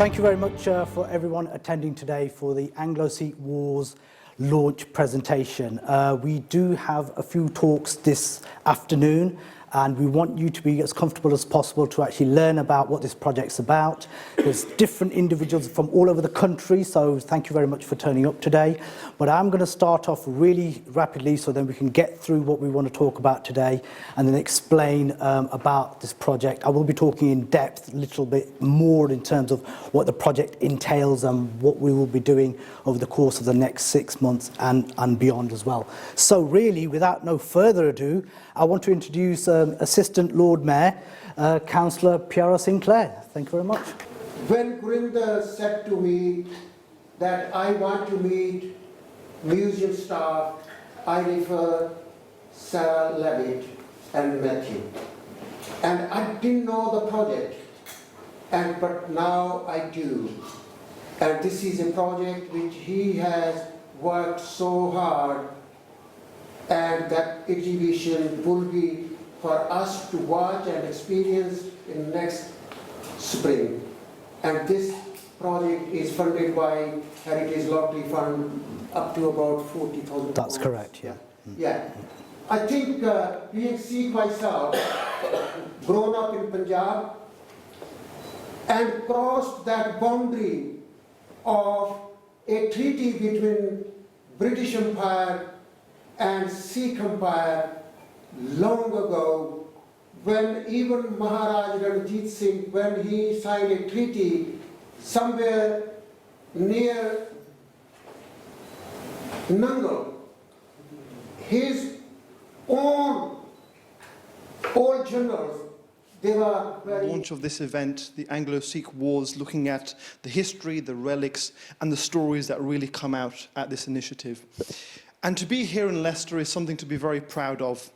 Thank you very much for everyone attending today for the Anglo Sikh Wars launch presentation. We do have a few talks this afternoon, and we want you to be as comfortable as possible to actually learn about what this project's about. There's different individuals from all over the country, so thank you very much for turning up today. But I'm going to start off really rapidly so then we can get through what we want to talk about today and then explain about this project. I will be talking in depth a little bit more in terms of what the project entails and what we will be doing over the course of the next 6 months and beyond as well. So really, without no further ado, I want to introduce Assistant Lord Mayor, Councillor Piara Sinclair. Thank you very much. When Gurinder said to me that I want to meet museum staff, I referred Sarah Levitt and Matthew. And I didn't know the project, but now I do. And this is a project which he has worked so hard, and that exhibition will be for us to watch and experience in next spring. And this project is funded by Heritage Lottery Fund up to about 40,000. That's correct, yeah. Yeah. I think being Sikh myself, grown up in Punjab, and crossed that boundary of a treaty between British Empire and Sikh Empire long ago, when even Maharaj Ranjit Singh, when he signed a treaty somewhere near Nangal, his own old generals, they were very... Launch of this event, the Anglo Sikh Wars, looking at the history, the relics, and the stories that really come out at this initiative. And to be here in Leicester is something to be very proud of.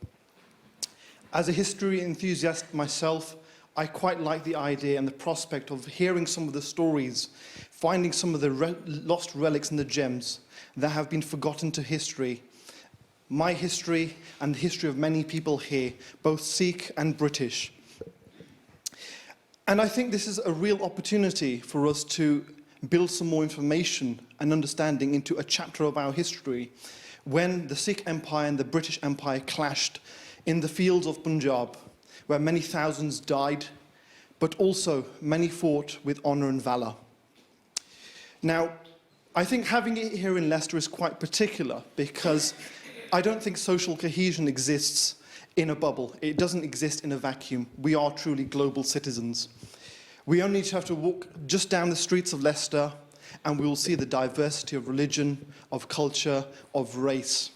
As a history enthusiast myself, I quite like the idea and the prospect of hearing some of the stories, finding some of the lost relics and the gems that have been forgotten to history. My history and the history of many people here, both Sikh and British. And I think this is a real opportunity for us to build some more information and understanding into a chapter of our history when the Sikh Empire and the British Empire clashed in the fields of Punjab, where many thousands died, but also many fought with honour and valour. Now, I think having it here in Leicester is quite particular because I don't think social cohesion exists in a bubble. It doesn't exist in a vacuum. We are truly global citizens. We only have to walk just down the streets of Leicester and we will see the diversity of religion, of culture, of race.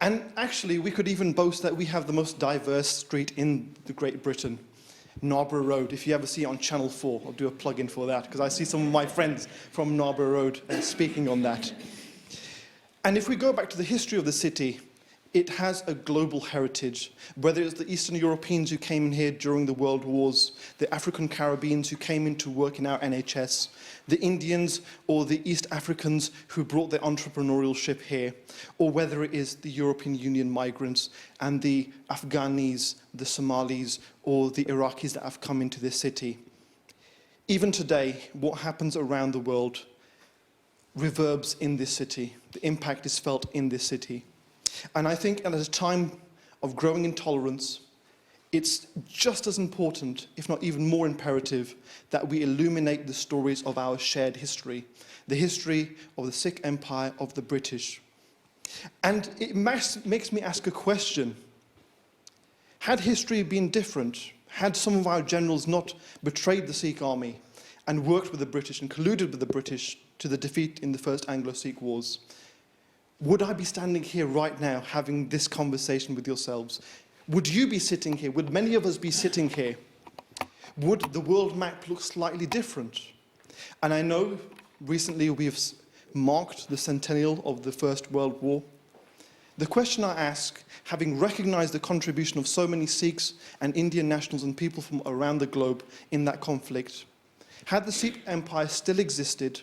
And actually, we could even boast that we have the most diverse street in the Great Britain, Narborough Road. If you ever see it on Channel 4, I'll do a plug-in for that, because I see some of my friends from Narborough Road speaking on that. And if we go back to the history of the city, it has a global heritage, whether it's the Eastern Europeans who came in here during the World Wars, the African Caribbeans who came in to work in our NHS, the Indians or the East Africans who brought their entrepreneurship here, or whether it is the European Union migrants and the Afghanis, the Somalis, or the Iraqis that have come into this city. Even today, what happens around the world reverbs in this city. The impact is felt in this city. And I think at a time of growing intolerance, it's just as important, if not even more imperative, that we illuminate the stories of our shared history, the history of the Sikh Empire, of the British. And it makes me ask a question. Had history been different, had some of our generals not betrayed the Sikh army and worked with the British and colluded with the British to the defeat in the First Anglo Sikh Wars, would I be standing here right now having this conversation with yourselves? Would you be sitting here? Would many of us be sitting here? Would the world map look slightly different? And I know recently we have marked the centennial of the First World War. The question I ask, having recognized the contribution of so many Sikhs and Indian nationals and people from around the globe in that conflict, had the Sikh Empire still existed,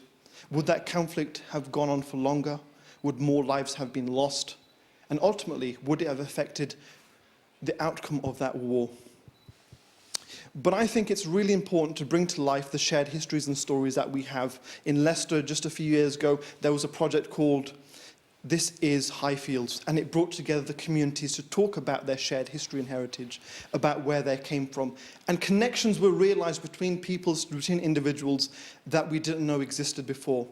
would that conflict have gone on for longer? Would more lives have been lost? And ultimately, would it have affected the outcome of that war? But I think it's really important to bring to life the shared histories and stories that we have. In Leicester, just a few years ago, there was a project called This is Highfields, and it brought together the communities to talk about their shared history and heritage, about where they came from. And connections were realised between peoples, between individuals that we didn't know existed before.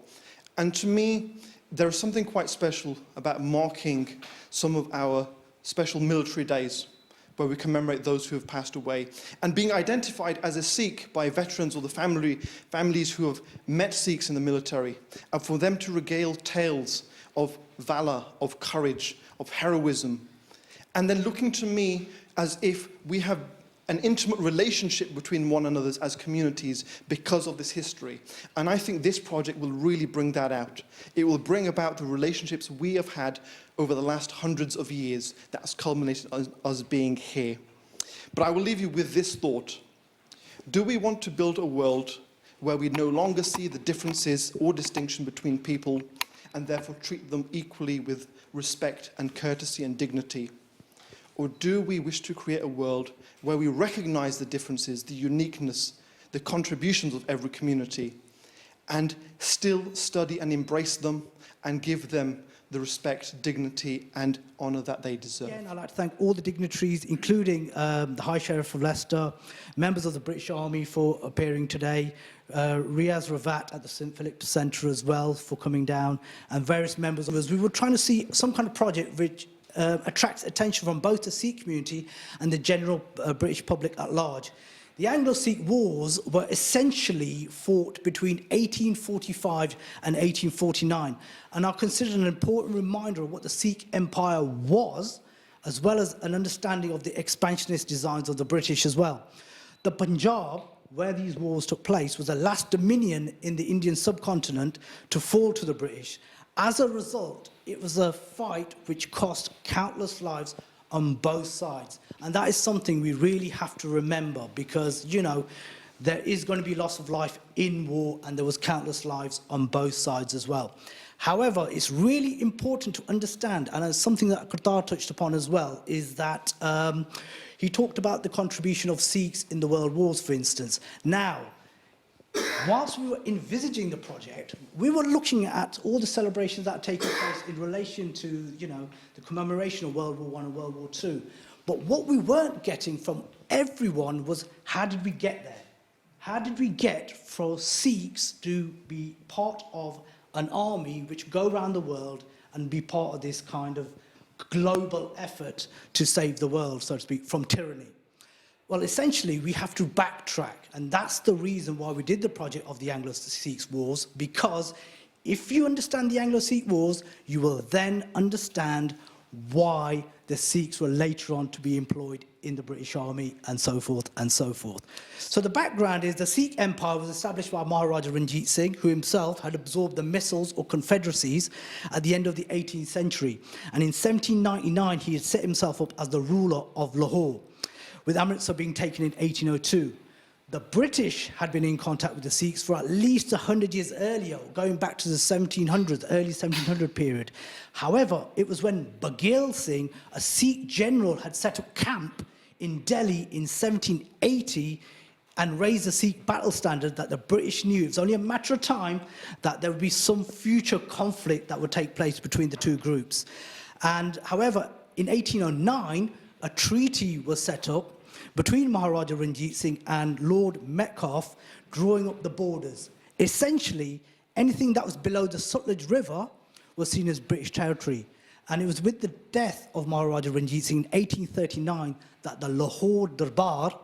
And to me, there is something quite special about marking some of our special military days, where we commemorate those who have passed away, and being identified as a Sikh by veterans or the families who have met Sikhs in the military, and for them to regale tales of valour, of courage, of heroism, and then looking to me as if we have an intimate relationship between one another as communities because of this history. And I think this project will really bring that out. It will bring about the relationships we have had over the last hundreds of years that has culminated in us being here. But I will leave you with this thought. Do we want to build a world where we no longer see the differences or distinction between people and therefore treat them equally with respect and courtesy and dignity? Or do we wish to create a world where we recognise the differences, the uniqueness, the contributions of every community, and still study and embrace them and give them the respect, dignity and honour that they deserve? Again, I'd like to thank all the dignitaries, including the High Sheriff of Leicester, members of the British Army for appearing today, Riaz Ravat at the St Philip Centre as well for coming down, and various members of us. We were trying to see some kind of project which attracts attention from both the Sikh community and the general British public at large. The Anglo Sikh Wars were essentially fought between 1845 and 1849 and are considered an important reminder of what the Sikh Empire was, as well as an understanding of the expansionist designs of the British as well. The Punjab, where these wars took place, was the last dominion in the Indian subcontinent to fall to the British. As a result, it was a fight which cost countless lives on both sides. And that is something we really have to remember because, you know, there is going to be loss of life in war and there was countless lives on both sides as well. However, it's really important to understand, and it's something that Qatar touched upon as well, is that he talked about the contribution of Sikhs in the world wars, for instance. Now, whilst we were envisaging the project, we were looking at all the celebrations that are taking place in relation to, you know, the commemoration of World War I and World War II. But what we weren't getting from everyone was, how did we get there? How did we get for Sikhs to be part of an army which go around the world and be part of this kind of global effort to save the world, so to speak, from tyranny? Well, essentially, we have to backtrack, and that's the reason why we did the project of the Anglo Sikh Wars, because if you understand the Anglo Sikh Wars, you will then understand why the Sikhs were later on to be employed in the British Army, and so forth and so forth. So the background is the Sikh Empire was established by Maharaja Ranjit Singh, who himself had absorbed the Missals or confederacies at the end of the 18th century. And in 1799, he had set himself up as the ruler of Lahore, with Amritsar being taken in 1802. The British had been in contact with the Sikhs for at least 100 years earlier, going back to the 1700s, early 1700 period. However, it was when Baghel Singh, a Sikh general, had set up camp in Delhi in 1780 and raised the Sikh battle standard that the British knew it was only a matter of time that there would be some future conflict that would take place between the two groups. And however, in 1809, a treaty was set up between Maharaja Ranjit Singh and Lord Metcalfe, drawing up the borders. Essentially, anything that was below the Sutlej River was seen as British territory. And it was with the death of Maharaja Ranjit Singh in 1839 that the Lahore Darbar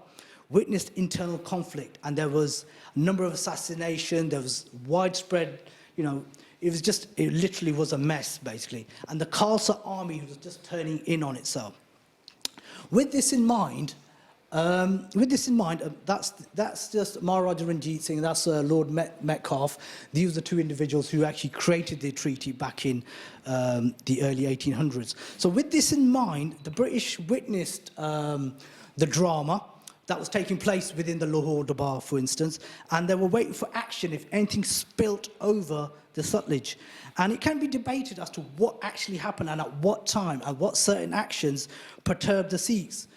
witnessed internal conflict. And there was a number of assassinations, there was widespread, you know, it literally was a mess, basically. And the Khalsa army was just turning in on itself. With this in mind, that's just Maharaja Ranjit Singh, that's Lord Metcalfe. These are the two individuals who actually created the treaty back in the early 1800s. So with this in mind, the British witnessed the drama that was taking place within the Lahore Darbar, for instance, and they were waiting for action if anything spilt over the Sutlej. And it can be debated as to what actually happened and at what time and what certain actions perturbed the Sikhs.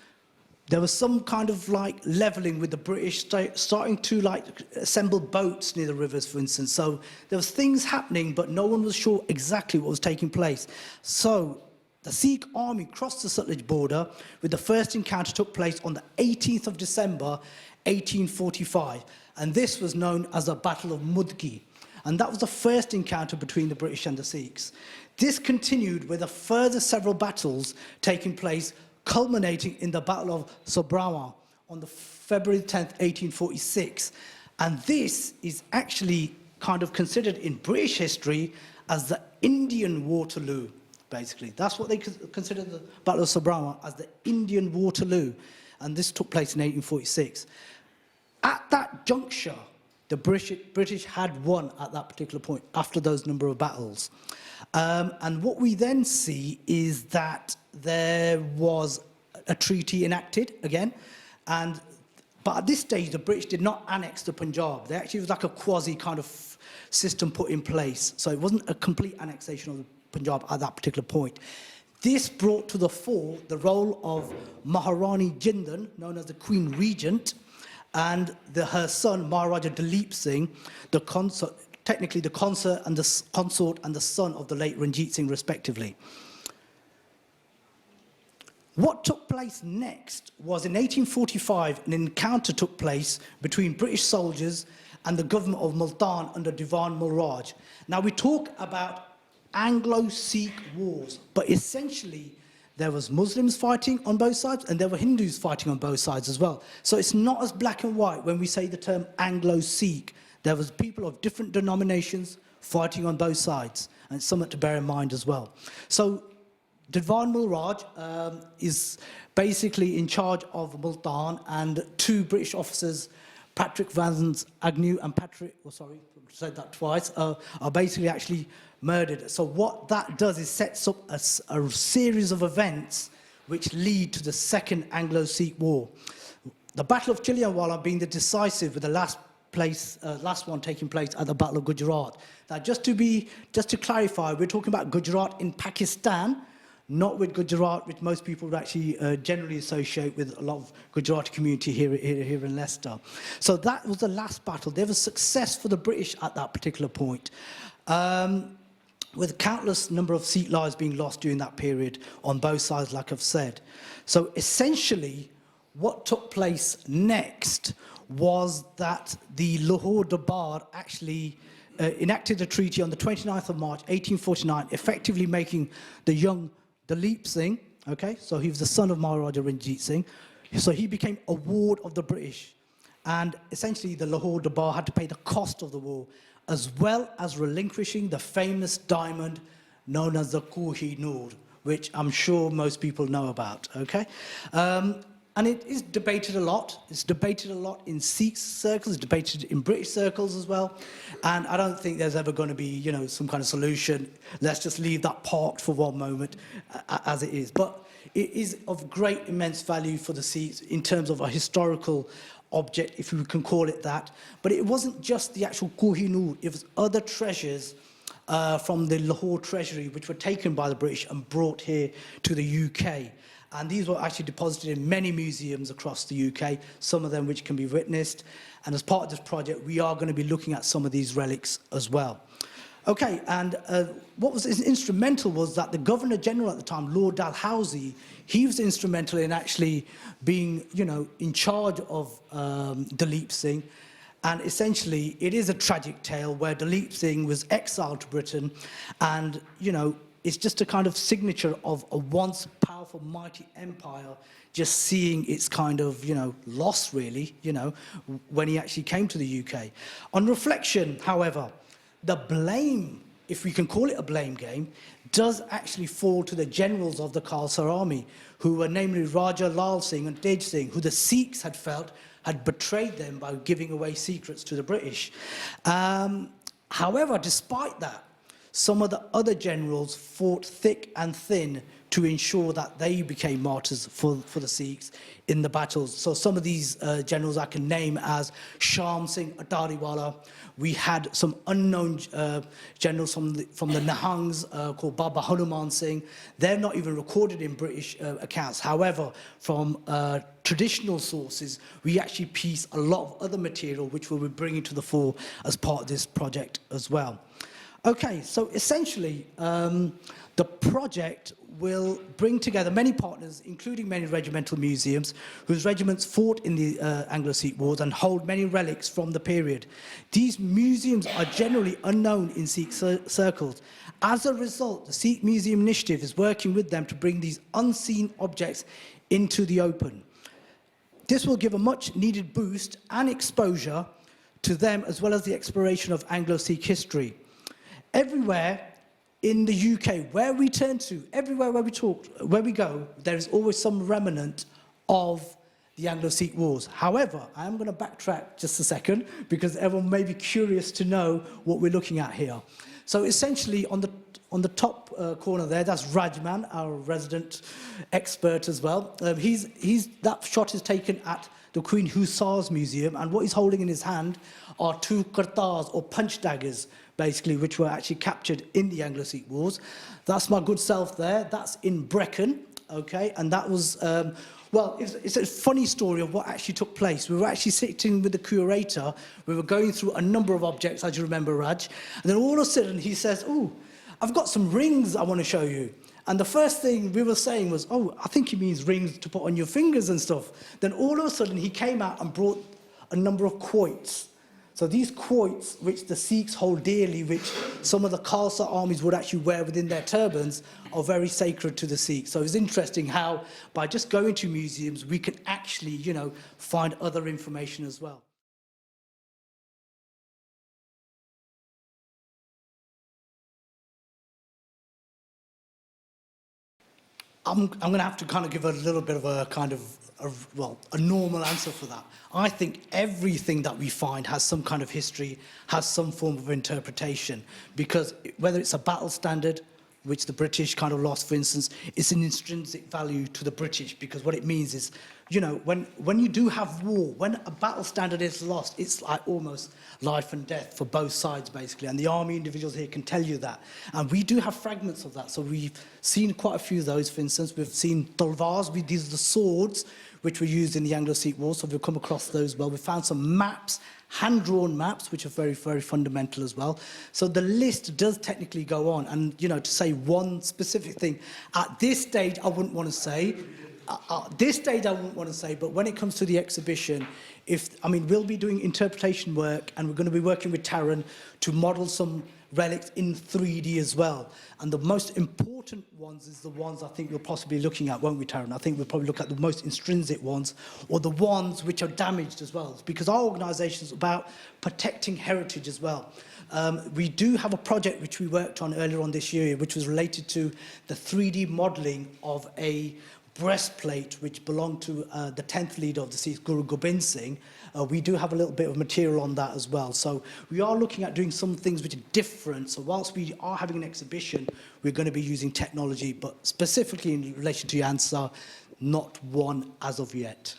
there was some kind of like levelling with the British, starting to like assemble boats near the rivers, for instance. So there was things happening, but no one was sure exactly what was taking place. So the Sikh army crossed the Sutlej border, with the first encounter took place on the 18th of December, 1845. And this was known as the Battle of Mudki. And that was the first encounter between the British and the Sikhs. This continued with a further several battles taking place, culminating in the Battle of Sobrawa on the February 10th, 1846. And this is actually kind of considered in British history as the Indian Waterloo, basically. That's what they consider the Battle of Sobrawa, as the Indian Waterloo. And this took place in 1846. At that juncture, the British had won at that particular point after those number of battles. And what we then see is that there was a treaty enacted again, but at this stage the British did not annex the Punjab. There actually was like a quasi kind of system put in place, so it wasn't a complete annexation of the Punjab at that particular point. This brought to the fore the role of Maharani Jindal, known as the Queen Regent, and her son Maharaja Dalip Singh, technically the consort and the son of the late Ranjit Singh, respectively. What took place next was in 1845, an encounter took place between British soldiers and the government of Multan under Diwan Mulraj. Now, we talk about Anglo Sikh wars, but essentially there was Muslims fighting on both sides and there were Hindus fighting on both sides as well. So it's not as black and white when we say the term Anglo Sikh. There was people of different denominations fighting on both sides, and it's something to bear in mind as well. So Diwan Mulraj is basically in charge of Multan, and two British officers, Patrick Vance Agnew and Patrick, I said that twice, are basically actually murdered. So what that does is sets up a series of events which lead to the Second Anglo-Sikh War. The Battle of Chillianwala being the decisive, with the last one taking place at the Battle of Gujarat. Now, just to clarify, we're talking about Gujarat in Pakistan, not with Gujarat, which most people would actually generally associate with a lot of Gujarati community here in Leicester. So that was the last battle. There was success for the British at that particular point, with countless number of Sikh lives being lost during that period on both sides, like I've said. So essentially, what took place next was that the Lahore Darbar actually enacted a treaty on the 29th of March, 1849, effectively making the young Dalip Singh, okay, so he was the son of Maharaja Ranjit Singh, so he became a ward of the British. And essentially the Lahore Darbar had to pay the cost of the war, as well as relinquishing the famous diamond known as the Koh-i-Noor, which I'm sure most people know about, okay? And it is debated a lot. It's debated a lot in Sikh circles, it's debated in British circles as well. And I don't think there's ever going to be, you know, some kind of solution. Let's just leave that parked for one moment as it is. But it is of great, immense value for the Sikhs in terms of a historical object, if we can call it that. But it wasn't just the actual Koh-i-Noor, it was other treasures from the Lahore Treasury, which were taken by the British and brought here to the UK. And these were actually deposited in many museums across the UK, some of them which can be witnessed. And as part of this project, we are going to be looking at some of these relics as well. Okay, and what was instrumental was that the Governor-General at the time, Lord Dalhousie, he was instrumental in actually being, you know, in charge of Dalip Singh. And essentially, it is a tragic tale where Dalip Singh was exiled to Britain, and, you know, it's just a kind of signature of a once powerful, mighty empire just seeing its kind of, you know, loss, really, you know, when he actually came to the UK. On reflection, however, the blame, if we can call it a blame game, does actually fall to the generals of the Khalsa army, who were namely Raja Lal Singh and Tej Singh, who the Sikhs had felt had betrayed them by giving away secrets to the British. However, despite that, some of the other generals fought thick and thin to ensure that they became martyrs for the Sikhs in the battles. So some of these generals I can name as Shyam Singh Atariwala. We had some unknown generals from the Nihangs called Baba Hanuman Singh. They're not even recorded in British accounts. However, from traditional sources, we actually piece a lot of other material which we'll be bringing to the fore as part of this project as well. Okay, so essentially, the project will bring together many partners, including many regimental museums, whose regiments fought in the Anglo Sikh Wars and hold many relics from the period. These museums are generally unknown in Sikh circles. As a result, the Sikh Museum Initiative is working with them to bring these unseen objects into the open. This will give a much-needed boost and exposure to them, as well as the exploration of Anglo Sikh history. Everywhere in the UK, where we turn to, everywhere where we go, there is always some remnant of the Anglo-Sikh Wars. However, I am going to backtrack just a second because everyone may be curious to know what we're looking at here. So essentially, on the top corner there, that's Rajman, our resident expert as well. That shot is taken at the Queen Hussars Museum, and what he's holding in his hand are two kartars or punch daggers, basically, which were actually captured in the Anglo-Sikh Wars. That's my good self there. That's in Brecon, okay? And that was, well, it's a funny story of what actually took place. We were actually sitting with the curator. We were going through a number of objects, as you remember, Raj. And then all of a sudden, he says, "Oh, I've got some rings I want to show you." And the first thing we were saying was, "Oh, I think he means rings to put on your fingers and stuff." Then all of a sudden, he came out and brought a number of quoits. So these quoits, which the Sikhs hold dearly, which some of the Khalsa armies would actually wear within their turbans, are very sacred to the Sikhs. So it's interesting how, by just going to museums, we can actually, find other information as well. I'm going to have to kind of give a little bit of a a normal answer for that. I think everything that we find has some kind of history, has some form of interpretation, because whether it's a battle standard, which the British kind of lost, for instance, it's an intrinsic value to the British, because what it means is, when you do have war, when a battle standard is lost, it's like almost life and death for both sides, basically. And the army individuals here can tell you that. And we do have fragments of that. So we've seen quite a few of those, for instance. We've seen talwars, these are the swords which were used in the Anglo-Sikh War, so we've come across those well. We found some maps, hand-drawn maps, which are very, very fundamental as well. So the list does technically go on. And, to say one specific thing, at this stage, I wouldn't want to say. But when it comes to the exhibition, we'll be doing interpretation work, and we're going to be working with Taran to model some relics in 3D as well. And the most important ones is the ones I think we're possibly looking at, won't we, Taran? I think we'll probably look at the most intrinsic ones, or the ones which are damaged as well, because our organisation is about protecting heritage as well. We do have a project which we worked on earlier on this year, which was related to the 3D modelling of a breastplate which belonged to the 10th leader of the Sikhs, Guru Gobind Singh. We do have a little bit of material on that as well. So we are looking at doing some things which are different. So whilst we are having an exhibition, we're going to be using technology, but specifically in relation to your answer, not one as of yet.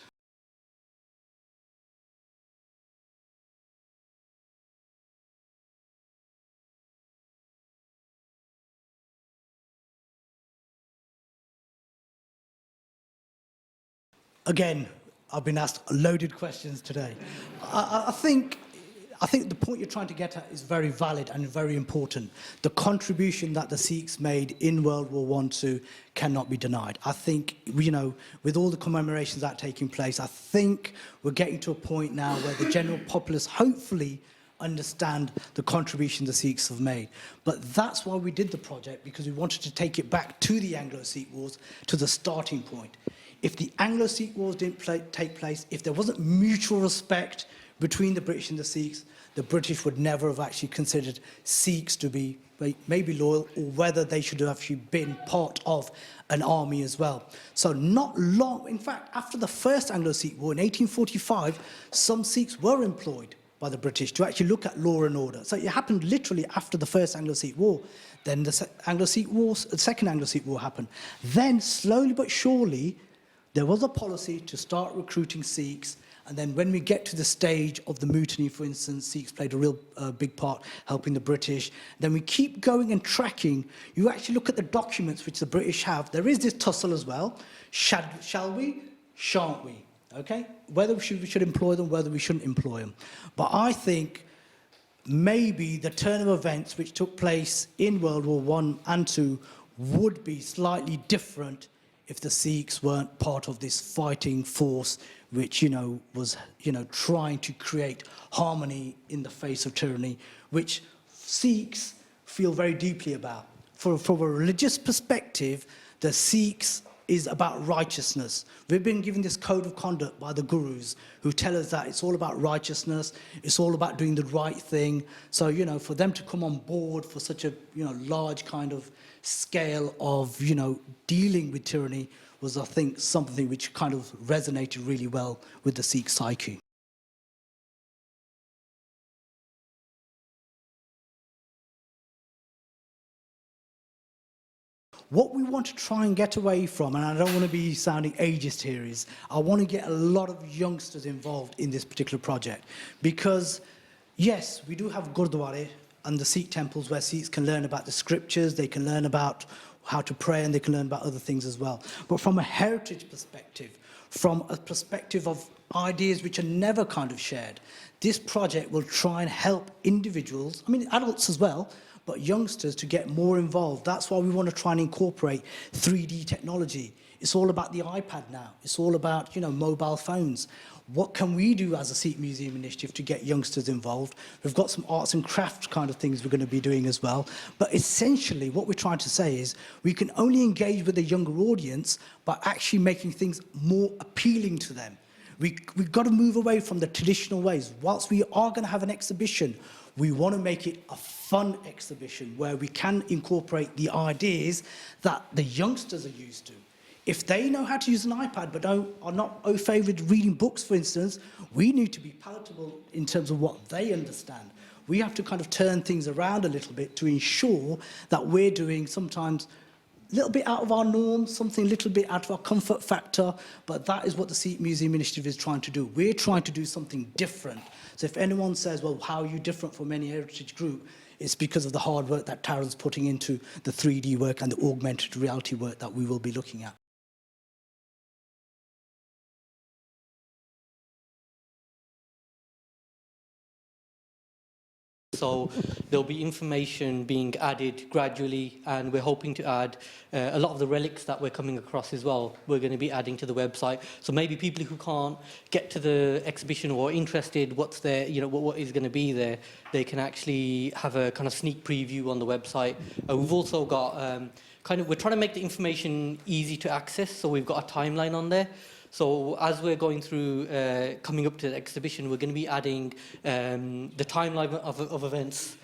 Again, I've been asked loaded questions today. I think the point you're trying to get at is very valid and very important. The contribution that the Sikhs made in World War I, II cannot be denied. I think, with all the commemorations that are taking place, I think we're getting to a point now where the general populace hopefully understand the contribution the Sikhs have made. But that's why we did the project, because we wanted to take it back to the Anglo-Sikh Wars, to the starting point. If the Anglo-Sikh Wars didn't take place, if there wasn't mutual respect between the British and the Sikhs, the British would never have actually considered Sikhs to be maybe loyal, or whether they should have actually been part of an army as well. So not long, in fact, after the first Anglo-Sikh War in 1845, some Sikhs were employed by the British to actually look at law and order. So it happened literally after the First Anglo-Sikh War. Then the Second Anglo-Sikh War happened. Then, slowly but surely, there was a policy to start recruiting Sikhs. And then when we get to the stage of the mutiny, for instance, Sikhs played a real big part helping the British. Then we keep going and tracking. You actually look at the documents which the British have. There is this tussle as well. Shall we? Shan't we? Okay? Whether we should employ them, whether we shouldn't employ them. But I think maybe the turn of events which took place in World War I and II would be slightly different if the Sikhs weren't part of this fighting force which, was, trying to create harmony in the face of tyranny, which Sikhs feel very deeply about. From a religious perspective, the Sikhs is about righteousness. We've been given this code of conduct by the gurus who tell us that it's all about righteousness, it's all about doing the right thing. So, for them to come on board for such a, large kind of scale of, dealing with tyranny was, I think, something which kind of resonated really well with the Sikh psyche. What we want to try and get away from, and I don't want to be sounding ageist here, is I want to get a lot of youngsters involved in this particular project. Because, yes, we do have Gurdwara and the Sikh temples where Sikhs can learn about the scriptures, they can learn about how to pray, and they can learn about other things as well. But from a heritage perspective, from a perspective of ideas which are never kind of shared, this project will try and help individuals, adults as well, but youngsters to get more involved. That's why we want to try and incorporate 3D technology. It's all about the iPad now. It's all about, mobile phones. What can we do as a Sikh Museum Initiative to get youngsters involved? We've got some arts and crafts kind of things we're going to be doing as well. But essentially, what we're trying to say is we can only engage with a younger audience by actually making things more appealing to them. We've got to move away from the traditional ways. Whilst we are going to have an exhibition, we want to make it a fun exhibition where we can incorporate the ideas that the youngsters are used to. If they know how to use an iPad but are not au fait with reading books, for instance, we need to be palatable in terms of what they understand. We have to kind of turn things around a little bit to ensure that we're doing sometimes a little bit out of our norms, something a little bit out of our comfort factor, but that is what the Sikh Museum Initiative is trying to do. We're trying to do something different. So if anyone says, well, how are you different from any heritage group? It's because of the hard work that Tara's putting into the 3D work and the augmented reality work that we will be looking at. So there'll be information being added gradually, and we're hoping to add a lot of the relics that we're coming across as well. We're going to be adding to the website. So maybe people who can't get to the exhibition or are interested what's there, what is going to be there, they can actually have a kind of sneak preview on the website. We've also got we're trying to make the information easy to access, so we've got a timeline on there. So as we're going through, coming up to the exhibition, we're going to be adding the timeline of events.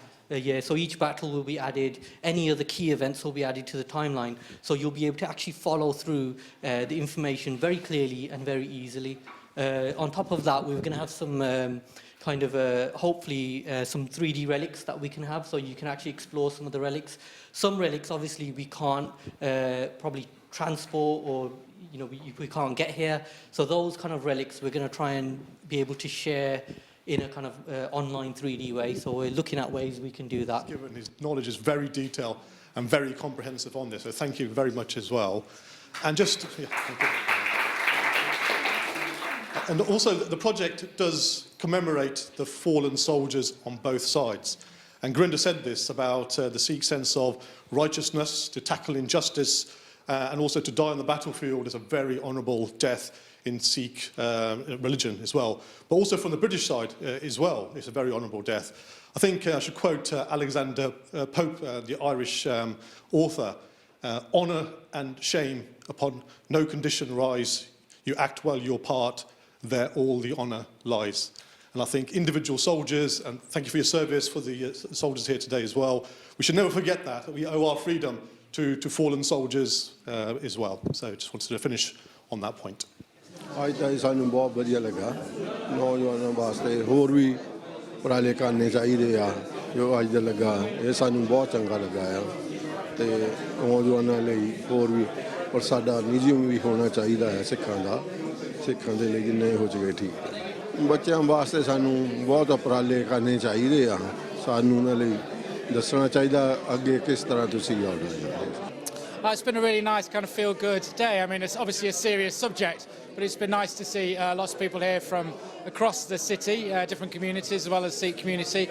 So each battle will be added, any other key events will be added to the timeline. So you'll be able to actually follow through the information very clearly and very easily. On top of that, we're going to have some hopefully some 3D relics that we can have, so you can actually explore some of the relics. Some relics, obviously, we can't probably transport, or we can't get here. So those kind of relics, we're going to try and be able to share in a kind of online 3D way. So we're looking at ways we can do that. Given his knowledge is very detailed and very comprehensive on this, so thank you very much as well. And and also the project does commemorate the fallen soldiers on both sides. And Gurinder said this about the Sikh sense of righteousness, to tackle injustice, and also to die on the battlefield is a very honourable death in Sikh religion as well. But also from the British side as well, it's a very honourable death. I think I should quote Alexander Pope, the Irish author, honour and shame upon no condition rise, you act well your part, there all the honour lies. And I think individual soldiers, and thank you for your service for the soldiers here today as well, we should never forget that we owe our freedom to fallen soldiers as well. So just wanted to finish on that point. ਅੱਜ ਤਾਂ ਸਾਨੂੰ ਬਹੁਤ ਵਧੀਆ ਲੱਗਾ ਨੌਜਵਾਨਾਂ ਵਾਸਤੇ ਹੋਰ ਵੀ ਉਪਰਾਲੇ ਕਰਨੇ ਚਾਹੀਦੇ ਆ ਜੋ ਅੱਜ ਦਾ ਲੱਗਾ ਇਹ ਸਾਨੂੰ ਬਹੁਤ ਚੰਗਾ ਲੱਗਾ ਆ ਤੇ ਨੌਜਵਾਨਾਂ ਲਈ ਹੋਰ ਵੀ ਪਰ ਸਾਡਾ ਮਿਊਜ਼ੀਅਮ ਵੀ ਹੋਣਾ ਚਾਹੀਦਾ ਹੈ ਸਿੱਖਾਂ ਦੇ ਲਈ ਜਿੰਨੇ ਹੋ ਚੁੱਕੇ ਠੀਕ ਹੈ ਬੱਚਿਆਂ ਵਾਸਤੇ ਸਾਨੂੰ ਬਹੁਤ ਉਪਰਾਲੇ ਕਰਨੇ ਚਾਹੀਦੇ ਆ ਸਾਨੂੰ ਉਹਨਾਂ ਲਈ ਦੱਸਣਾ ਚਾਹੀਦਾ ਅੱਗੇ ਕਿਸ ਤਰ੍ਹਾਂ ਤੁਸੀਂ ਆਉਣਾ It's been a really nice kind of feel-good day. I mean, it's obviously a serious subject, but it's been nice to see lots of people here from across the city, different communities, as well as Sikh community,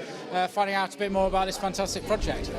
finding out a bit more about this fantastic project.